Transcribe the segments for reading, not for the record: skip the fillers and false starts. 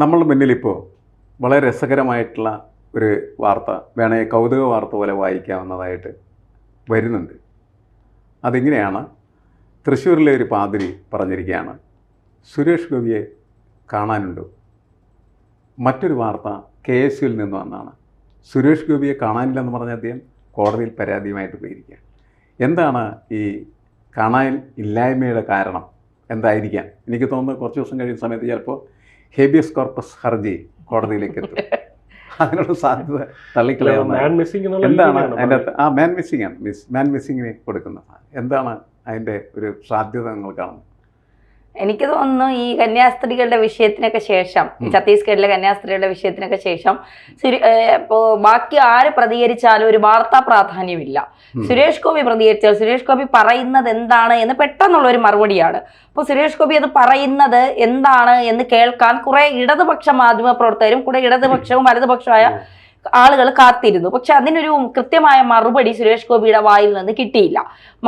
നമ്മളുടെ മുന്നിലിപ്പോൾ വളരെ രസകരമായിട്ടുള്ള ഒരു വാർത്ത വേണമെങ്കിൽ കൗതുക വാർത്ത പോലെ വായിക്കാവുന്നതായിട്ട് വരുന്നുണ്ട്. അതിങ്ങനെയാണ്, തൃശ്ശൂരിലെ ഒരു പാതിരി പറഞ്ഞിരിക്കുകയാണ്, സുരേഷ് ഗോപിയെ കാണാനുണ്ടോ? മറ്റൊരു വാർത്ത KSUവിൽ നിന്ന് വന്നാണ്. സുരേഷ് ഗോപിയെ കാണാനില്ലെന്ന് പറഞ്ഞ അദ്ദേഹം കോടതിയിൽ പരാതിയുമായിട്ട് പോയിരിക്കുക. എന്താണ് ഈ കാണാൻ ഇല്ലായ്മയുടെ കാരണം? എന്തായിരിക്കാം? എനിക്ക് തോന്നുന്നു കുറച്ച് ദിവസം കഴിയുന്ന സമയത്ത് ചിലപ്പോൾ ഹേബിയസ് കോർപ്പസ് ഹർജി കോടതിയിലേക്ക് എത്തും. അതിനുള്ള സാധ്യത തള്ളിക്കളയാവുന്ന എന്താണ് അതിൻ്റെ മാൻ മിസ്സിങ്ങിന് കൊടുക്കുന്ന എന്താണ് അതിൻ്റെ ഒരു സാധ്യത നിങ്ങൾ കാണുന്നത്? എനിക്ക് തോന്നുന്നു ഈ കന്യാസ്ത്രീകളുടെ വിഷയത്തിനൊക്കെ ശേഷം, ഛത്തീസ്ഗഡിലെ കന്യാസ്ത്രീകളുടെ വിഷയത്തിനൊക്കെ ശേഷം ബാക്കി ആര് പ്രതികരിച്ചാലും ഒരു വാർത്താ പ്രാധാന്യമില്ല. സുരേഷ് ഗോപി പ്രതികരിച്ചാൽ സുരേഷ് ഗോപി പറയുന്നത് എന്താണ് എന്ന് പെട്ടെന്നുള്ള ഒരു മറുപടിയാണ്. അപ്പോൾ സുരേഷ് ഗോപി അത് പറയുന്നത് എന്താണ് എന്ന് കേൾക്കാൻ കുറെ ഇടതുപക്ഷ മാധ്യമ പ്രവർത്തകരും കൂടെ ഇടതുപക്ഷവും വലതുപക്ഷമായ ആളുകൾ കാത്തിരുന്നു. പക്ഷെ അതിനൊരു കൃത്യമായ മറുപടി സുരേഷ് ഗോപിയുടെ വായിൽ നിന്ന് കിട്ടിയില്ല.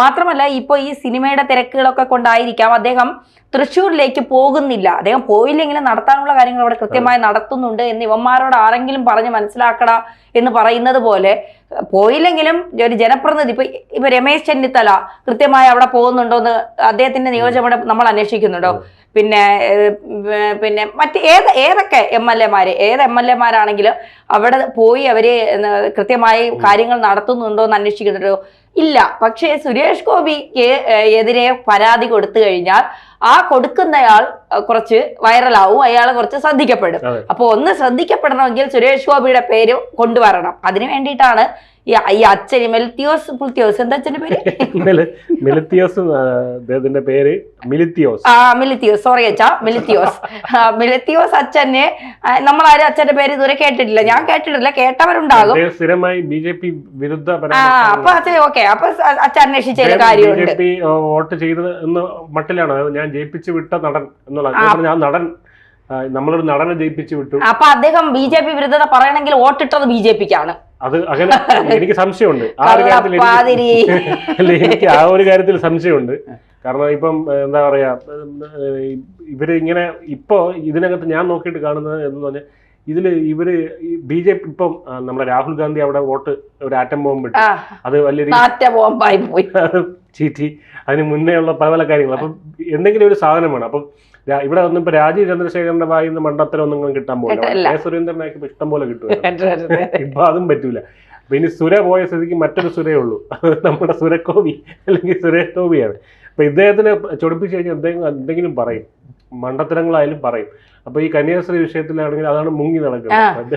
മാത്രമല്ല, ഇപ്പോൾ ഈ സിനിമയുടെ തിരക്കുകളൊക്കെ കൊണ്ടായിരിക്കാം അദ്ദേഹം തൃശ്ശൂരിലേക്ക് പോകുന്നില്ല. അദ്ദേഹം പോയില്ലെങ്കിലും നടത്താനുള്ള കാര്യങ്ങൾ അവിടെ കൃത്യമായി നടത്തുന്നുണ്ട് എന്ന് ഇവന്മാരോട് ആരെങ്കിലും പറഞ്ഞ് മനസ്സിലാക്കടാ എന്ന് പറയുന്നത് പോലെ, പോയില്ലെങ്കിലും ഒരു ജനപ്രതിനിധി ഇപ്പൊ രമേശ് ചെന്നിത്തല കൃത്യമായി അവിടെ പോകുന്നുണ്ടോ എന്ന് അദ്ദേഹത്തിന്റെ നിയോജകമണ്ഡലം നമ്മൾ അന്വേഷിക്കുന്നുണ്ടോ? പിന്നെ മറ്റ് ഏതൊക്കെ ഏത് എം എൽ എമാരാണെങ്കിലും അവിടെ പോയി അവര് കൃത്യമായി കാര്യങ്ങൾ നടത്തുന്നുണ്ടോ എന്ന് അന്വേഷിക്കുന്നുണ്ടോ? ഇല്ല. പക്ഷേ സുരേഷ് ഗോപിക്ക് എതിരെ പരാതി കൊടുത്തു കഴിഞ്ഞാൽ ആ കൊടുക്കുന്നയാൾ കുറച്ച് വൈറലാവും, അയാൾ കുറച്ച് ശ്രദ്ധിക്കപ്പെടും. അപ്പോൾ ഒന്ന് ശ്രദ്ധിക്കപ്പെടണമെങ്കിൽ സുരേഷ് ഗോപിയുടെ പേര് കൊണ്ടുവരണം. അതിനു വേണ്ടിയിട്ടാണ് ഈ അച്ഛന് മെലിത്തിയോസ് എന്താ അച്ഛന്റെ പേര്? സോറി അച്ഛാ, മിലിത്തിയോസ് അച്ഛന് നമ്മളാരും അച്ഛന്റെ പേര് ഇതുവരെ കേട്ടിട്ടില്ല. ഞാൻ കേട്ടിട്ടില്ല, കേട്ടവരുണ്ടാകും. സ്ഥിരമായി BJP വിരുദ്ധ അപ്പൊ അച്ഛൻ ഓക്കെ, അപ്പൊ അച്ഛൻ അന്വേഷിച്ചതിൽ കാര്യമുണ്ട്. വോട്ട് ചെയ്തത് എന്ന മട്ടിലാണ്, അതായത് ഞാൻ ജയിപ്പിച്ചു വിട്ട നടൻ എന്നുള്ള, ഞാൻ നടൻ, നമ്മളൊരു നടനെ ജയിപ്പിച്ചു വിട്ടു. അപ്പൊ അദ്ദേഹം BJP വിരുദ്ധത പറയണമെങ്കിൽ വോട്ടിട്ടത് BJPക്കാണ്. അത് അങ്ങനെ എനിക്ക് സംശയമുണ്ട് ആ ഒരു കാര്യത്തിൽ. എനിക്ക് ആ ഒരു കാര്യത്തിൽ സംശയമുണ്ട്. കാരണം ഇപ്പം എന്താ പറയാ, ഇവര് ഇങ്ങനെ ഇപ്പോ ഇതിനകത്ത് ഞാൻ നോക്കിയിട്ട് കാണുന്നത് എന്ന് പറഞ്ഞാൽ, ഇവര് BJP ഇപ്പം നമ്മുടെ രാഹുൽ ഗാന്ധി അവിടെ വോട്ട് ഒരു ആറ്റം ബോംബ് ഇട്ടു, അത് വലിയ ചീറ്റി, അതിന് മുന്നേ ഉള്ള പല പല കാര്യങ്ങൾ. അപ്പം എന്തെങ്കിലും ഒരു സാധനം വേണം. അപ്പം ഇവിടെ ഒന്നും ഇപ്പൊ രാജീവ് ചന്ദ്രശേഖരന്റെ വായിൽ നിന്ന് മണ്ടത്തരം ഒന്നും കിട്ടാൻ പോകില്ല. സുരേന്ദ്രനാക്കി ഇഷ്ടം പോലെ കിട്ടും. ഇപ്പൊ അതും പറ്റൂല. അപ്പൊ ഇനി സുര പോയ സ്ഥിതിക്ക് മറ്റൊരു സുരേ ഉള്ളൂ, നമ്മുടെ സുരഗോപി അല്ലെങ്കിൽ സുരേഷ് ഗോപിയാണ്. അപ്പൊ ഇദ്ദേഹത്തിനെ ചൊടിപ്പിച്ച് കഴിഞ്ഞാൽ എന്തെങ്കിലും പറയും, മണ്ടത്തരങ്ങളായാലും പറയും. അപ്പൊ ഈ കന്യാസ്ത്രീ വിഷയത്തിലാണെങ്കിൽ അതാണ് മുങ്ങി നടക്കുന്നത്.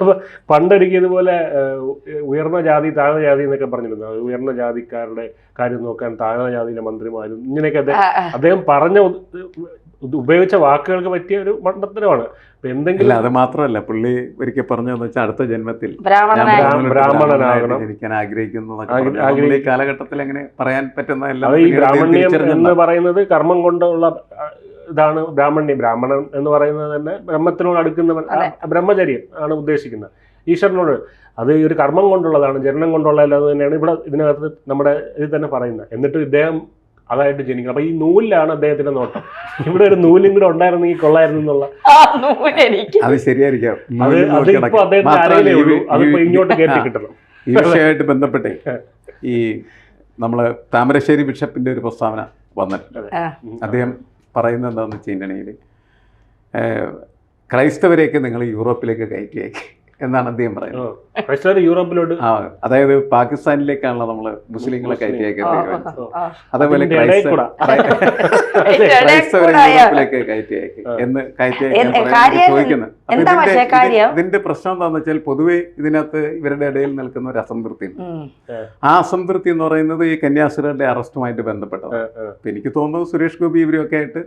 അപ്പൊ പണ്ടൊരിക്കതുപോലെ ഉയർന്ന ജാതി താഴ്ന്ന ജാതി എന്നൊക്കെ പറഞ്ഞിരുന്നു. ഉയർന്ന ജാതിക്കാരുടെ കാര്യം നോക്കാൻ താഴ്ന്ന ജാതിയിലെ മന്ത്രിമാരും ഇങ്ങനെയൊക്കെ അദ്ദേഹം പറഞ്ഞ ഉപയോഗിച്ച വാക്കുകൾക്ക് പറ്റിയ ഒരു മണ്ടത്തരമാണ്. എന്തെങ്കിലും അത് മാത്രമല്ല, പുള്ളി ഒരിക്കൽ പറഞ്ഞതെന്ന് വെച്ചാൽ അടുത്ത ജന്മത്തിൽ ബ്രാഹ്മണനാകണം ജനിക്കാൻ ആഗ്രഹിക്കുന്നു. ഈ കാലഘട്ടത്തിൽ അങ്ങനെ പറയാൻ പറ്റുന്ന ഈ ബ്രാഹ്മണ്യം എന്ന് പറയുന്നത് കർമ്മം കൊണ്ടുള്ള ഇതാണ്. ബ്രാഹ്മണൻ എന്ന് പറയുന്നത് തന്നെ ബ്രഹ്മത്തിനോട് അടുക്കുന്നവൻ, ബ്രഹ്മചര്യം ആണ് ഉദ്ദേശിക്കുന്നത്, ഈശ്വരനോട്. അത് ഒരു കർമ്മം കൊണ്ടുള്ളതാണ്, ജനനം കൊണ്ടുള്ളതല്ല. അത് തന്നെയാണ് ഇവിടെ ഇതിനകത്ത് നമ്മുടെ ഇത് തന്നെ പറയുന്നത്. എന്നിട്ട് ഇദ്ദേഹം അതായിട്ട് ജനിക്കണം. അപ്പൊ ഈ നൂലിലാണ് അദ്ദേഹത്തിന്റെ നോട്ടം. ഇവിടെ ഒരു നൂലും കൂടെ ഉണ്ടായിരുന്നെങ്കിൽ കൊള്ളായിരുന്നു എന്നുള്ള. അത് ശരിയായിരിക്കാം. അതിപ്പോ അദ്ദേഹത്തിന്റെ അറിയിലേ ഉള്ളൂ, അതിപ്പോ ഇങ്ങോട്ട് കയറ്റി കിട്ടണം. ഈ വിഷയമായിട്ട് ബന്ധപ്പെട്ടേ ഈ നമ്മള് താമരശ്ശേരി ബിഷപ്പിന്റെ ഒരു പ്രസ്താവന വന്നിട്ടുണ്ട്. അദ്ദേഹം പറയുന്നത് എന്താണെന്ന് വെച്ചിട്ടുണ്ടെങ്കിൽ, ക്രൈസ്തവരെയൊക്കെ നിങ്ങൾ യൂറോപ്പിലേക്ക് കയറ്റിയേക്ക് എന്നാണ് അദ്ദേഹം പറയുന്നത്. യൂറോപ്പിലോട്ട്, അതായത് പാകിസ്ഥാനിലേക്കാണല്ലോ നമ്മള് മുസ്ലിങ്ങളെ കയറ്റിയേക്കുന്നത്. അതേപോലെ ക്രൈസ്തവരെ യൂറോപ്പിലേക്ക് കയറ്റിയേക്ക് എന്ന് ചോദിക്കുന്നത്. ഇതിന്റെ പ്രശ്നം എന്താണെന്ന് വെച്ചാൽ, പൊതുവെ ഇതിനകത്ത് ഇവരുടെ ഇടയിൽ നിൽക്കുന്ന ഒരു അസംതൃപ്തി. ആ അസംതൃപ്തി എന്ന് പറയുന്നത് ഈ കന്യാസ്ത്രീകളുടെ അറസ്റ്റുമായിട്ട് ബന്ധപ്പെട്ടത്. എനിക്ക് തോന്നുന്നു സുരേഷ് ഗോപി ഇവരൊക്കെ ആയിട്ട്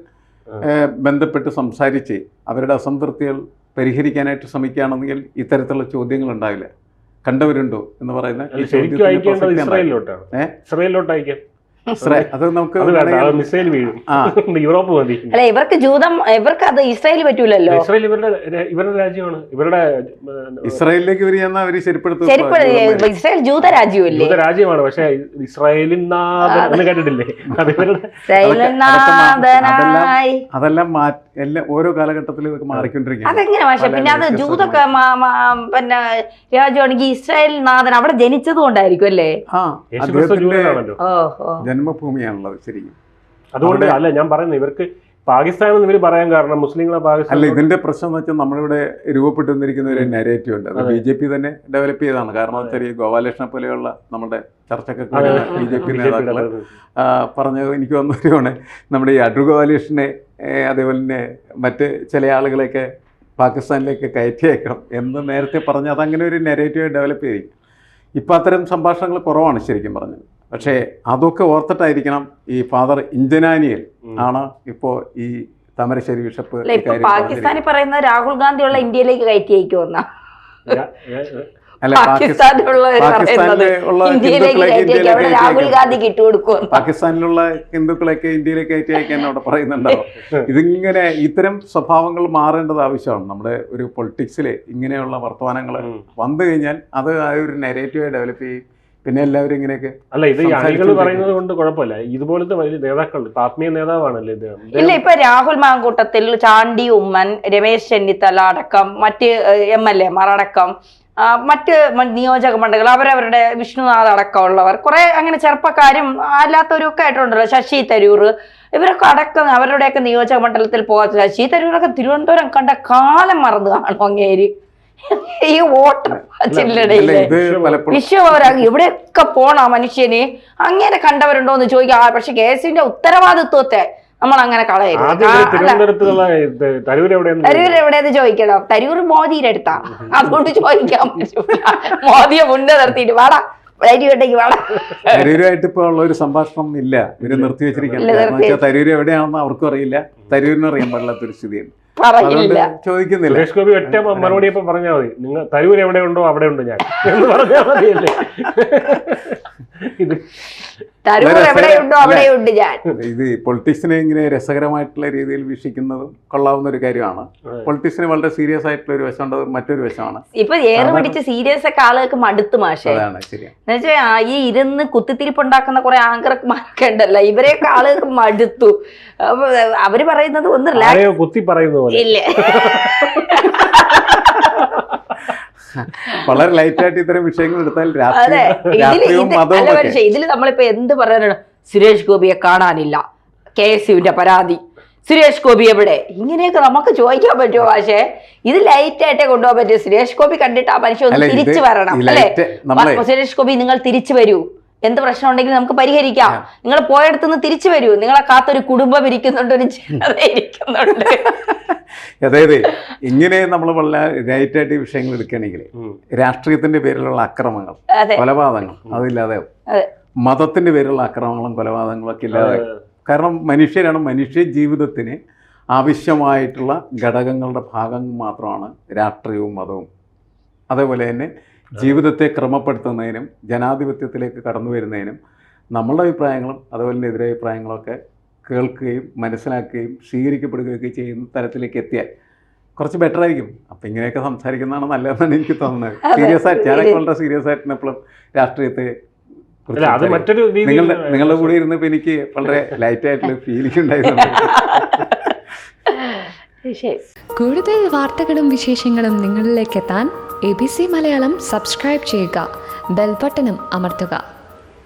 ബന്ധപ്പെട്ട് സംസാരിച്ച് അവരുടെ അസംതൃപ്തികൾ പരിഹരിക്കാനായിട്ട് ശ്രമിക്കുകയാണെങ്കിൽ ഇത്തരത്തിലുള്ള ചോദ്യങ്ങൾ ഉണ്ടാവില്ല. കണ്ടവരുണ്ടോ എന്ന് പറയുന്ന ഇസ്രായേലിലോട്ട് അയക്കാം. അത് നമുക്ക് അത് വേണ്ട, മിസൈൽ വീഴും. യൂറോപ്പ് മതി. അല്ല, ഇവർക്ക് അത് ഇസ്രായേൽ പറ്റൂലല്ലോ. ഇസ്രായേൽ ഇവരുടെ രാജ്യമാണ്. ഇസ്രായേലിലേക്ക് അവര് ശരിപ്പെടുത്തും. ഇസ്രായേൽ ജൂത രാജ്യമല്ലേ? ജൂത രാജ്യമാണ്. പക്ഷെ ഇസ്രായേലിൻ നാഥൻ എന്ന് കേട്ടിട്ടില്ലേ? അതെല്ലാം ഓരോ കാലഘട്ടത്തിലും ഇതൊക്കെ മാറിക്കൊണ്ടിരിക്കും. അതെങ്ങനെ പക്ഷെ പിന്നെ അത് ജൂത പിന്നെ രാജ്യമാണെങ്കിൽ ഇസ്രായേൽ നാഥൻ അവിടെ ജനിച്ചത് കൊണ്ടായിരിക്കും അല്ലേ? ജന്മഭൂമിയാണുള്ളത് ശരിക്കും. അതുകൊണ്ട് അല്ല ഞാൻ പറയുന്നത്, ഇവർക്ക് പാകിസ്ഥാൻ എന്ന് ഇവർ പറയാൻ കാരണം മുസ്ലിങ്ങളെ പാകിസ്ഥാൻ അല്ല. ഇതിന്റെ പ്രശ്നം എന്ന് വെച്ചാൽ നമ്മളിവിടെ രൂപപ്പെട്ടു വന്നിരിക്കുന്ന ഒരു നെറേറ്റീവ് ഉണ്ട്. അത് BJP തന്നെ ഡെവലപ്പ് ചെയ്തതാണ്. കാരണം വെച്ചാൽ ഈ ഗോപാലകൃഷ്ണനെ പോലെയുള്ള നമ്മുടെ ചർച്ചയ്ക്ക് BJP നേതാക്കള് പറഞ്ഞത് എനിക്ക് വന്നവരാണ്. നമ്മുടെ ഈ അടൂർ ഗോപാലകൃഷ്ണനെ അതേപോലെ തന്നെ മറ്റ് ചില ആളുകളെയൊക്കെ പാകിസ്ഥാനിലേക്ക് കയറ്റി അയക്കണം എന്ന് നേരത്തെ പറഞ്ഞ് അതങ്ങനെ ഒരു നെറേറ്റീവ് ഡെവലപ്പ് ചെയ്യും. ഇപ്പം അത്തരം സംഭാഷണങ്ങൾ കുറവാണ് ശരിക്കും പറഞ്ഞത്. പക്ഷേ അതൊക്കെ ഓർത്തിട്ടായിരിക്കണം ഈ ഫാദർ ഇഞ്ചനാനിയൽ ആണ് ഇപ്പോൾ ഈ താമരശ്ശേരി ബിഷപ്പ് പാകിസ്ഥാനിൽ പറയുന്ന രാഹുൽ ഗാന്ധിയുള്ള ഇന്ത്യയിലേക്ക് കയറ്റി അയക്കുമെന്ന. പാകിസ്ഥാനിലുള്ള ഹിന്ദുക്കളെയൊക്കെ ഇന്ത്യയിലേക്ക് കയറ്റി അയക്കാൻ അവിടെ പറയുന്നുണ്ടാവും. ഇതിങ്ങനെ ഇത്തരം സ്വഭാവങ്ങൾ മാറേണ്ടത് ആവശ്യമാണ്. നമ്മുടെ ഒരു പൊളിറ്റിക്സിൽ ഇങ്ങനെയുള്ള വർത്തമാനങ്ങൾ വന്നു കഴിഞ്ഞാൽ അത് ആ ഒരു നെറേറ്റീവായി ഡെവലപ്പ് ചെയ്യും. പിന്നെ എല്ലാവരും ഇങ്ങനെയൊക്കെ അല്ല, ഇത് അണികൾ പറയുന്നത് കൊണ്ട് കുഴപ്പമില്ല. ഇതുപോലത്തെ വലിയ നേതാക്കളുണ്ട്, ആത്മീയ നേതാവാണല്ലേ ഇത്. ഇല്ല, ഇപ്പൊ രാഹുൽ മാങ്കൂട്ടത്തിൽ, ചാണ്ടി ഉമ്മൻ, രമേശ് ചെന്നിത്തല അടക്കം മറ്റ് MLA മാർ അടക്കം മറ്റ് നിയോജക മണ്ഡലങ്ങൾ അവരവരുടെ വിഷ്ണുനാഥ് അടക്കമുള്ളവർ കുറെ അങ്ങനെ ചെറുപ്പക്കാരും അല്ലാത്തവരും ഒക്കെ ആയിട്ടുണ്ടല്ലോ. ശശി തരൂർ ഇവരൊക്കെ അടക്കം അവരുടെയൊക്കെ നിയോജക മണ്ഡലത്തിൽ പോകാത്ത. ശശി തരൂരൊക്കെ തിരുവനന്തപുരം കണ്ട കാലം മറന്നു കാണും അങ്ങേര്. ഈ വോട്ട് ചില്ലടയില് വിശ്വപൗരാഗി ഇവിടെയൊക്കെ പോണ മനുഷ്യന് അങ്ങനെ കണ്ടവരുണ്ടോ എന്ന് ചോദിക്കാം. പക്ഷെ കേസിന്റെ ഉത്തരവാദിത്വത്തെ നമ്മൾ അങ്ങനെ കളയരുത്. തരൂർ എവിടെയെന്ന് ചോദിക്കണം. തരൂർ മോദിയുടെ അടുത്താ, അതുകൊണ്ട് ചോദിക്കാൻ പറ്റൂല. മോദിയെ മുന്നേ നിർത്തിയിട്ട് വാടാ തരൂരുമായിട്ട് ഇപ്പൊ ഉള്ള ഒരു സംഭാഷണം ഇല്ല. ഇവര് നിർത്തി വെച്ചിരിക്കുന്നത്. തരൂര് എവിടെയാണെന്ന് അവർക്കും അറിയില്ല, തരൂരിനും അറിയാൻ പാടില്ലാത്തൊരു സ്ഥിതിയാണ്. ചോദിക്കുന്നില്ല. സുരേഷ് ഗോപി ഒറ്റ മറുപടി ഇപ്പൊ പറഞ്ഞാൽ മതി, നിങ്ങൾ തരൂർ എവിടെ ഉണ്ടോ അവിടെ ഉണ്ട് ഞാൻ എന്ന് പറഞ്ഞാൽ മതിയല്ലേ. ഇത് പൊളിറ്റിക്സിനെ ഇങ്ങനെ രസകരമായിട്ടുള്ള രീതിയിൽ വീക്ഷിക്കുന്നതും കൊള്ളാവുന്ന ഒരു കാര്യമാണ്. പൊളിറ്റിക്സിന് വളരെ സീരിയസ് ആയിട്ടുള്ള ഒരു വശമുണ്ട്, മറ്റൊരു വശമാണ്. ഇപ്പൊ ഏറെ പിടിച്ച് സീരിയസ് ഒക്കെ ആളുകൾക്ക് മടുത്തു മാഷേ. ഈ ഇരുന്ന് കുത്തിത്തിരിപ്പുണ്ടാക്കുന്ന കുറെ ആങ്കർമാരൊക്കെ ഉണ്ടല്ലോ, ഇവരെയൊക്കെ ആളുകൾക്ക് മടുത്തു. അവര് പറയുന്നത് ഒന്നല്ല കുത്തി പറയുന്ന പോലെ ഇല്ല. വളരെ ലൈറ്റായിട്ട് ഇത്തരം വിഷയങ്ങൾ എടുത്താൽ ഇതില് നമ്മളിപ്പോ എന്ത് പറയാനാണ്? സുരേഷ് ഗോപിയെ കാണാനില്ല, KSUവിന്റെ പരാതി, സുരേഷ് ഗോപി എവിടെ, ഇങ്ങനെയൊക്കെ നമുക്ക് ചോദിക്കാൻ പറ്റുമോ? പക്ഷേ ഇത് ലൈറ്റായിട്ടേ കൊണ്ടുപോകാൻ പറ്റും. സുരേഷ് ഗോപി കണ്ടിട്ട് ആ മനുഷ്യൻ ഒന്ന് തിരിച്ചു വരണം അല്ലെ. സുരേഷ് ഗോപി നിങ്ങൾ തിരിച്ചു വരൂ, എന്ത് പ്രശ്നം ഉണ്ടെങ്കിലും നമുക്ക് പരിഹരിക്കാം. നിങ്ങൾ പോയടത്തുനിന്ന് തിരിച്ചു വരൂ. നിങ്ങളെ കാത്തൊരു കുടുംബം ഇരിക്കുന്നുണ്ട്, ഒരു ജനത ഇരിക്കുന്നുണ്ട്. അതായത് ഇങ്ങനെ നമ്മൾ വളരെ ലൈറ്റായിട്ട് ഈ വിഷയങ്ങൾ എടുക്കുകയാണെങ്കിൽ രാഷ്ട്രീയത്തിന്റെ പേരിലുള്ള അക്രമങ്ങൾ, കൊലപാതകങ്ങൾ അതില്ലാതെ, മതത്തിന്റെ പേരിലുള്ള അക്രമങ്ങളും കൊലപാതകങ്ങളും ഒക്കെ ഇല്ലാതെ. കാരണം മനുഷ്യരാണ്, മനുഷ്യ ജീവിതത്തിന് ആവശ്യമായിട്ടുള്ള ഘടകങ്ങളുടെ ഭാഗം മാത്രമാണ് രാഷ്ട്രീയവും മതവും. അതേപോലെ തന്നെ ജീവിതത്തെ ക്രമപ്പെടുത്തുന്നതിനും ജനാധിപത്യത്തിലേക്ക് കടന്നു വരുന്നതിനും നമ്മളുടെ അഭിപ്രായങ്ങളും അതുപോലെ തന്നെ എതിരഭിപ്രായങ്ങളൊക്കെ കേൾക്കുകയും മനസ്സിലാക്കുകയും സ്വീകരിക്കപ്പെടുകയൊക്കെ ചെയ്യുന്ന തരത്തിലേക്ക് എത്തിയാൽ കുറച്ച് ബെറ്റർ ആയിരിക്കും. അപ്പം ഇങ്ങനെയൊക്കെ സംസാരിക്കുന്നതാണ് നല്ലതെന്നാണ് എനിക്ക് തോന്നുന്നത്. സീരിയസ് ആയിട്ട് ഞാനൊക്കെ വളരെ സീരിയസ് ആയിട്ട് എപ്പോഴും രാഷ്ട്രീയത്തെ നിങ്ങളുടെ കൂടെ ഇരുന്നപ്പോൾ എനിക്ക് വളരെ ലൈറ്റായിട്ടുള്ള ഫീലിംഗ് ഉണ്ടായിരുന്നു. കൂടുതൽ വാർത്തകളും വിശേഷങ്ങളും നിങ്ങളിലേക്ക് എത്താൻ ABC മലയാളം സബ്സ്ക്രൈബ് ചെയ്യുക, ബെൽ ബട്ടണും അമർത്തുക.